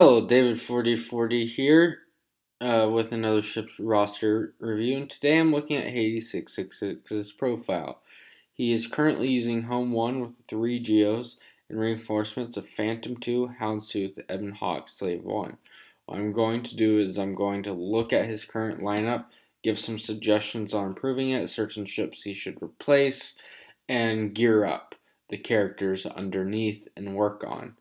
Hello, David 4040 here with another ship's roster review, and today I'm looking at Hades666's profile. He is currently using Home 1 with 3 Geos and reinforcements of Phantom 2, Houndstooth, Ebon, Hawk, Slave 1. What I'm going to do is I'm going to look at his current lineup, give some suggestions on improving it, certain ships he should replace, and gear up the characters underneath and work on.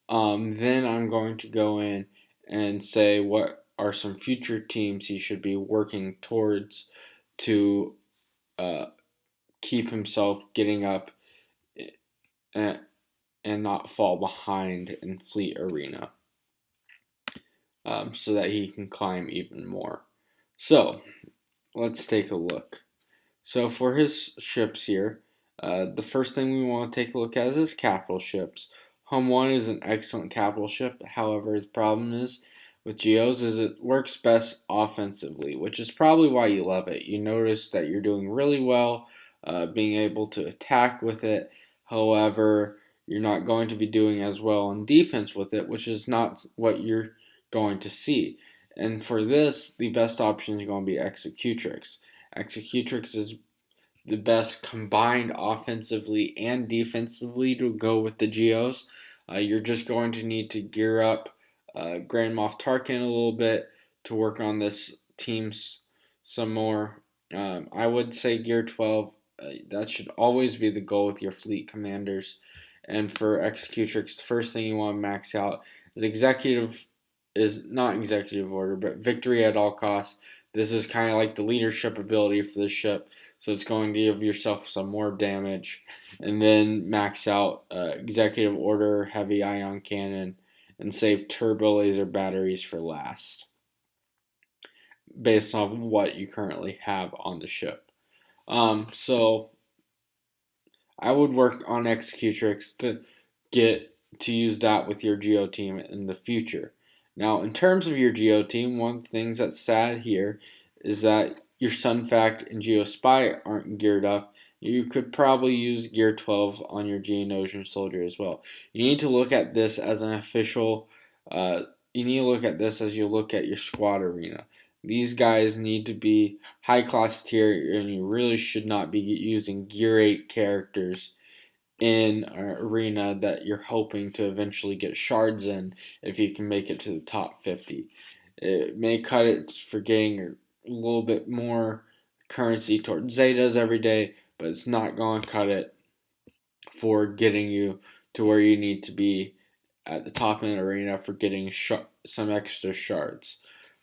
Then I'm going to go in and say what are some future teams he should be working towards to uh, keep himself getting up and, and not fall behind in Fleet Arena, so that he can climb even more. So let's take a look. So for his ships here, the first thing we want to take a look at is his capital ships. Home 1 is an excellent capital ship. However, the problem is with Geos is it works best offensively, which is probably why you love it. You notice that you're doing really well being able to attack with it. However, you're not going to be doing as well on defense with it, which is not what you're going to see. And for this, the best option is going to be Executrix. Executrix is the best combined offensively and defensively to go with the Geos. You're just going to need to gear up Grand Moff Tarkin a little bit to work on this team some more. I would say Gear 12. That should always be the goal with your fleet commanders. And for Executrix, the first thing you want to max out is not executive order, but victory at all costs. This is kind of like the leadership ability for this ship, so it's going to give yourself some more damage. And then max out executive order, heavy ion cannon, and save turbo laser batteries for last, based off what you currently have on the ship. So I would work on Executrix to get to use that with your Geo team in the future. Now, in terms of your Geo team, one of the things that's sad here is that your Sunfact and Geospy aren't geared up. You could probably use Gear 12 on your Geonosian soldier as well. You need to look at this as an official, you need to look at this as you look at your squad arena. These guys need to be high class tier, and you really should not be using Gear 8 characters in an arena that you're hoping to eventually get shards in if you can make it to the top 50. It may cut it for getting a little bit more currency towards Zetas every day, but it's not going to cut it for getting you to where you need to be at the top of the arena for getting some extra shards.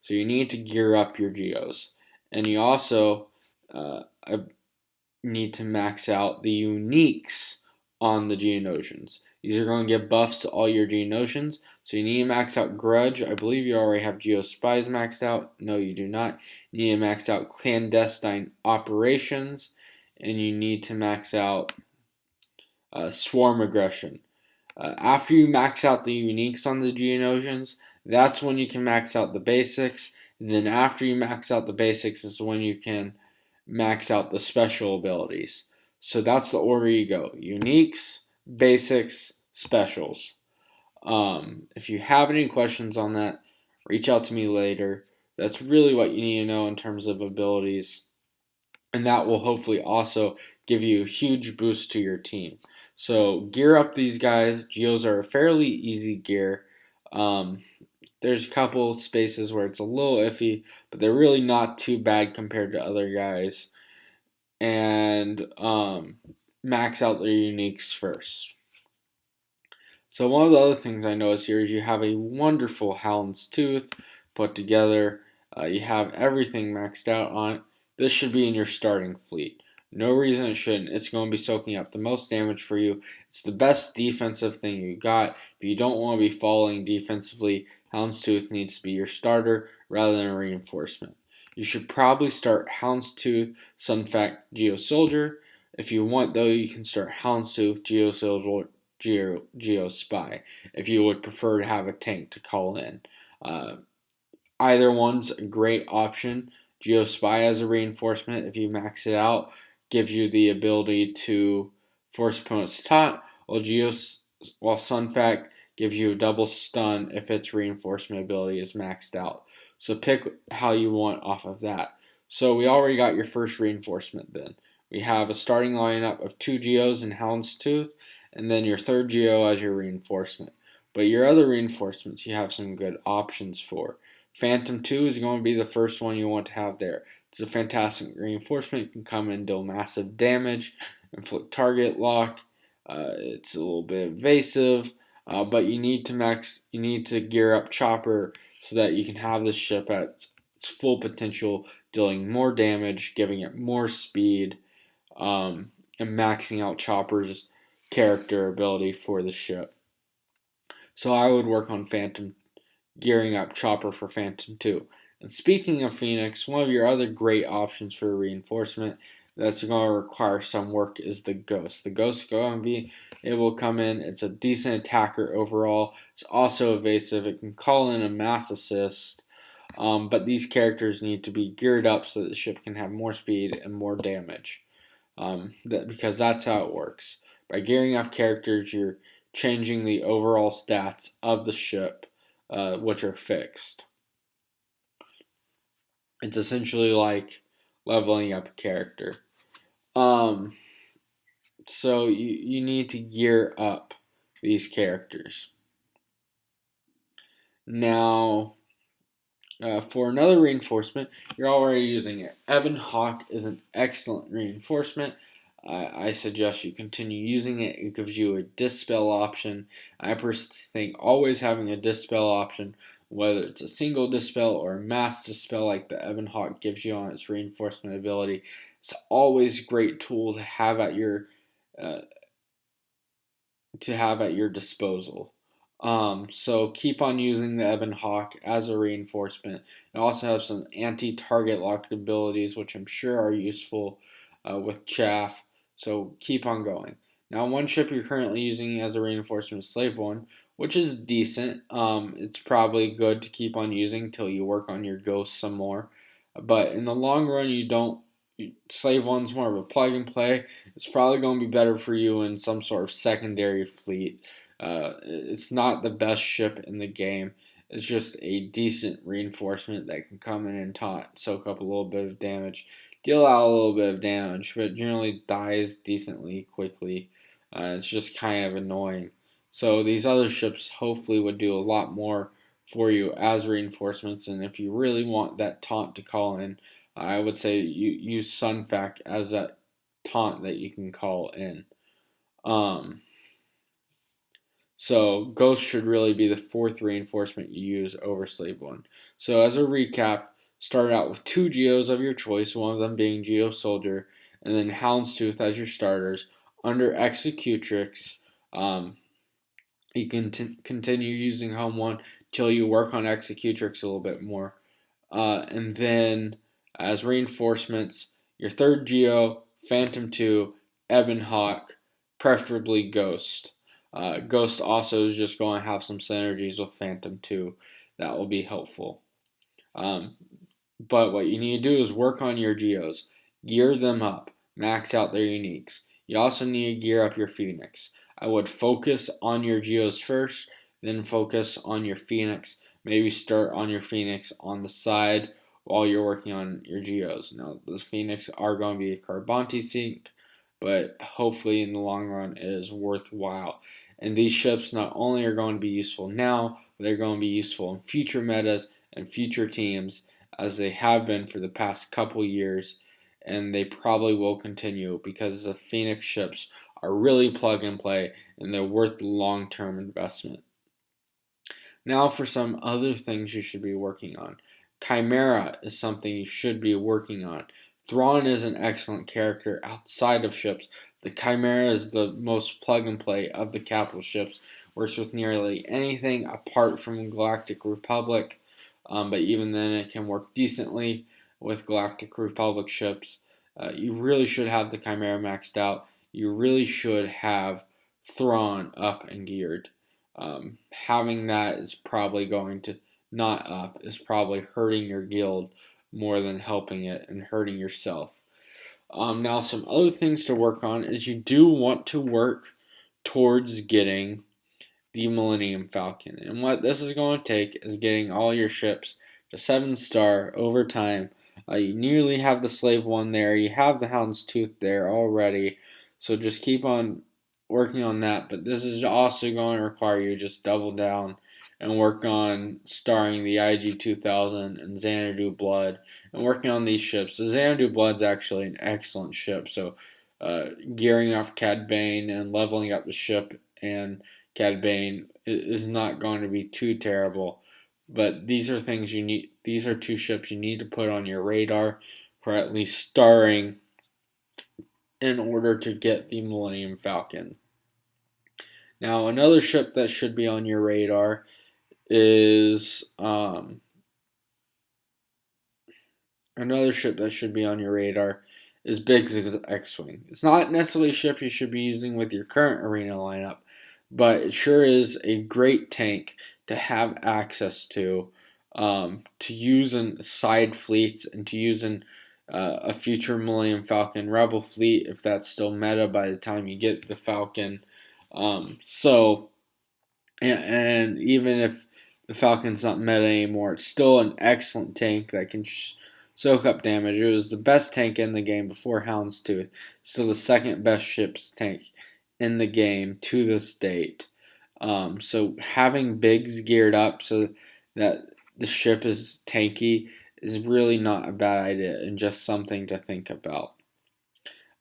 So you need to gear up your Geos. And you also need to max out the uniques on the Geonosians. These are going to give buffs to all your Geonosians, so you need to max out Grudge. I believe you already have Geospies maxed out. No, you do not. You need to max out Clandestine Operations, and you need to max out Swarm Aggression. After you max out the uniques on the Geonosians, that's when you can max out the basics. And then after you max out the basics is when you can max out the special abilities. So that's the order you go: uniques, basics, specials. If you have any questions on that, reach out to me later. That's really what you need to know in terms of abilities, and that will hopefully also give you a huge boost to your team. So gear up these guys. Geos are a fairly easy gear. There's a couple spaces where it's a little iffy, but they're really not too bad compared to other guys. And max out their uniques first. So one of the other things I noticed here is you have a wonderful Houndstooth put together. You have everything maxed out on it. This should be in your starting fleet. No reason it shouldn't. It's going to be soaking up the most damage for you. It's the best defensive thing you got. If you don't want to be falling defensively, Houndstooth needs to be your starter rather than a reinforcement. You should probably start Houndstooth, Sunfact, Geosoldier. If you want, though, you can start Houndstooth, Geosoldier, Geospy, if you would prefer to have a tank to call in. Either one's a great option. Geospy as a reinforcement, if you max it out, gives you the ability to force opponents to taunt, while Sunfact gives you a double stun if its reinforcement ability is maxed out. So pick how you want off of that. So we already got your first reinforcement then. We have a starting lineup of 2 Geos and Houndstooth, and then your third Geo as your reinforcement. But your other reinforcements, you have some good options for. Phantom 2 is going to be the first one you want to have there. It's a fantastic reinforcement. It can come and deal massive damage, inflict target lock. It's a little bit evasive, but you need to gear up Chopper so that you can have this ship at its full potential, dealing more damage, giving it more speed, and maxing out Chopper's character ability for the ship. So I would work on gearing up Chopper for Phantom 2. And speaking of Phoenix, one of your other great options for reinforcement that's going to require some work is the Ghost. The Ghost is going to be able to come in. It's a decent attacker overall. It's also evasive. It can call in a mass assist. But these characters need to be geared up so that the ship can have more speed and more damage. Because that's how it works. By gearing up characters, you're changing the overall stats of the ship, which are fixed. It's essentially like leveling up a character. So you need to gear up these characters. Now, for another reinforcement, you're already using it. Ebon Hawk is an excellent reinforcement. I suggest you continue using it. It gives you a dispel option. I personally think always having a dispel option, whether it's a single dispel or a mass dispel like the Ebon Hawk gives you on its reinforcement ability, it's always a great tool to have at your disposal. So keep on using the Ebon Hawk as a reinforcement. It also has some anti-target locked abilities, which I'm sure are useful with Chaff. So keep on going. Now, one ship you're currently using as a reinforcement is Slave One, which is decent. It's probably good to keep on using until you work on your Ghost some more. But in the long run, Slave One's more of a plug and play. It's probably going to be better for you in some sort of secondary fleet. It's not the best ship in the game. It's just a decent reinforcement that can come in and taunt, soak up a little bit of damage, deal out a little bit of damage, but generally dies decently quickly. It's just kind of annoying. So these other ships hopefully would do a lot more for you as reinforcements, and if you really want that taunt to call in, I would say you use Sunfac as that taunt that you can call in. So Ghost should really be the fourth reinforcement you use over Slave One. So as a recap, start out with 2 Geos of your choice, one of them being Geo Soldier, and then Houndstooth as your starters. Under Executrix, you can continue using Home 1 until you work on Executrix a little bit more. And then as reinforcements, your third Geo, Phantom 2, Ebon Hawk, preferably Ghost. Ghost also is just going to have some synergies with Phantom 2 that will be helpful. But what you need to do is work on your Geos. Gear them up. Max out their uniques. You also need to gear up your Phoenix. I would focus on your Geos first, then focus on your Phoenix. Maybe start on your Phoenix on the side while you're working on your Geos. Now, those Phoenix are going to be a Carbonti sink, but hopefully in the long run it is worthwhile. And these ships not only are going to be useful now, but they're going to be useful in future metas and future teams, as they have been for the past couple years, and they probably will continue because the Phoenix ships are really plug and play and they're worth the long-term investment. Now for some other things you should be working on. Chimera is something you should be working on. Thrawn is an excellent character outside of ships. The Chimera is the most plug and play of the capital ships. Works with nearly anything apart from Galactic Republic, but even then it can work decently with Galactic Republic ships. You really should have the Chimera maxed out. You really should have Thrawn up and geared. Having that is probably going to not up, is probably hurting your guild more than helping it and hurting yourself. Now, some other things to work on is you do want to work towards getting the Millennium Falcon. And what this is going to take is getting all your ships to 7-star over time. You nearly have the Slave One there. You have the Houndstooth there already. So just keep on working on that. But this is also going to require you to just double down and work on starring the IG-2000 and Xanadu Blood and working on these ships. The Xanadu Blood's actually an excellent ship. So gearing up Cad Bane and leveling up the ship and Cad Bane is not going to be too terrible. But these are things you need. These are two ships you need to put on your radar for at least starring in order to get the Millennium Falcon. Now, another ship that should be on your radar is Biggs X-Wing. It's not necessarily a ship you should be using with your current arena lineup, but it sure is a great tank to have access to use in side fleets and to use in a future Millennium Falcon Rebel fleet if that's still meta by the time you get the Falcon. And even if the Falcon's not meta anymore, it's still an excellent tank that can soak up damage. It was the best tank in the game before Houndstooth. Still the second best ship's tank in the game to this date. So having Biggs geared up so that the ship is tanky is really not a bad idea and just something to think about.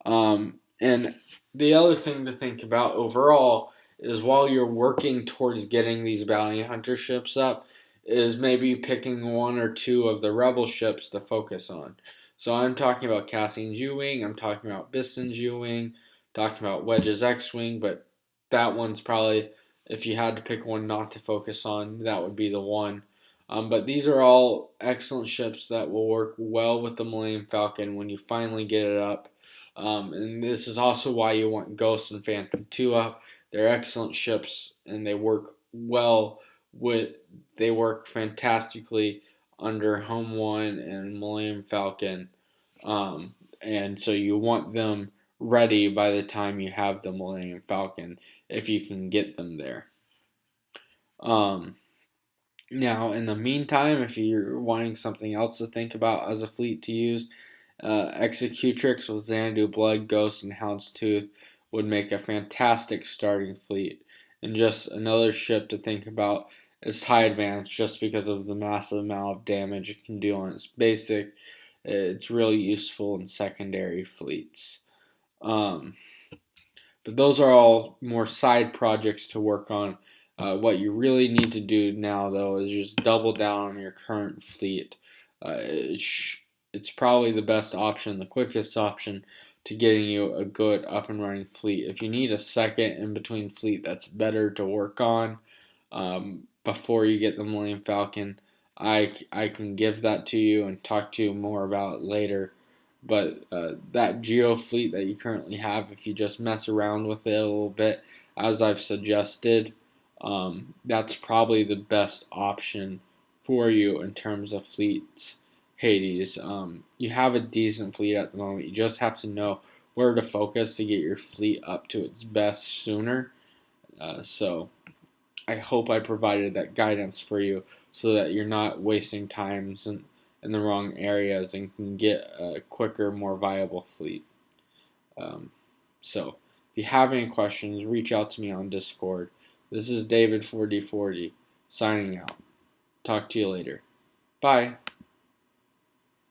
And the other thing to think about overall is while you're working towards getting these bounty hunter ships up, is maybe picking one or two of the rebel ships to focus on. So I'm talking about Cassian's U-Wing, I'm talking about Biston's U-Wing, talking about Wedge's X-Wing, but that one's probably, if you had to pick one not to focus on, that would be the one. But these are all excellent ships that will work well with the Millennium Falcon when you finally get it up. And this is also why you want Ghost and Phantom 2 up. They're excellent ships, and they work fantastically under Home 1 and Millennium Falcon. And so you want them ready by the time you have the Millennium Falcon, if you can get them there. Now, in the meantime, if you're wanting something else to think about as a fleet to use, Executrix with Xanadu Blood, Ghost, and Houndstooth would make a fantastic starting fleet. And just another ship to think about is High Advance, just because of the massive amount of damage it can do on its basic. It's really useful in secondary fleets. But those are all more side projects to work on. What you really need to do now, though, is just double down on your current fleet. It's probably the best option, the quickest option to getting you a good up and running fleet. If you need a second in between fleet that's better to work on before you get the Millennium Falcon, I can give that to you and talk to you more about it later. But that Geo fleet that you currently have, if you just mess around with it a little bit, as I've suggested, that's probably the best option for you in terms of fleets. Hades, you have a decent fleet at the moment. You just have to know where to focus to get your fleet up to its best sooner. So I hope I provided that guidance for you so that you're not wasting times in the wrong areas and can get a quicker, more viable fleet. So if you have any questions, reach out to me on Discord. This is David4D40 signing out. Talk to you later. Bye.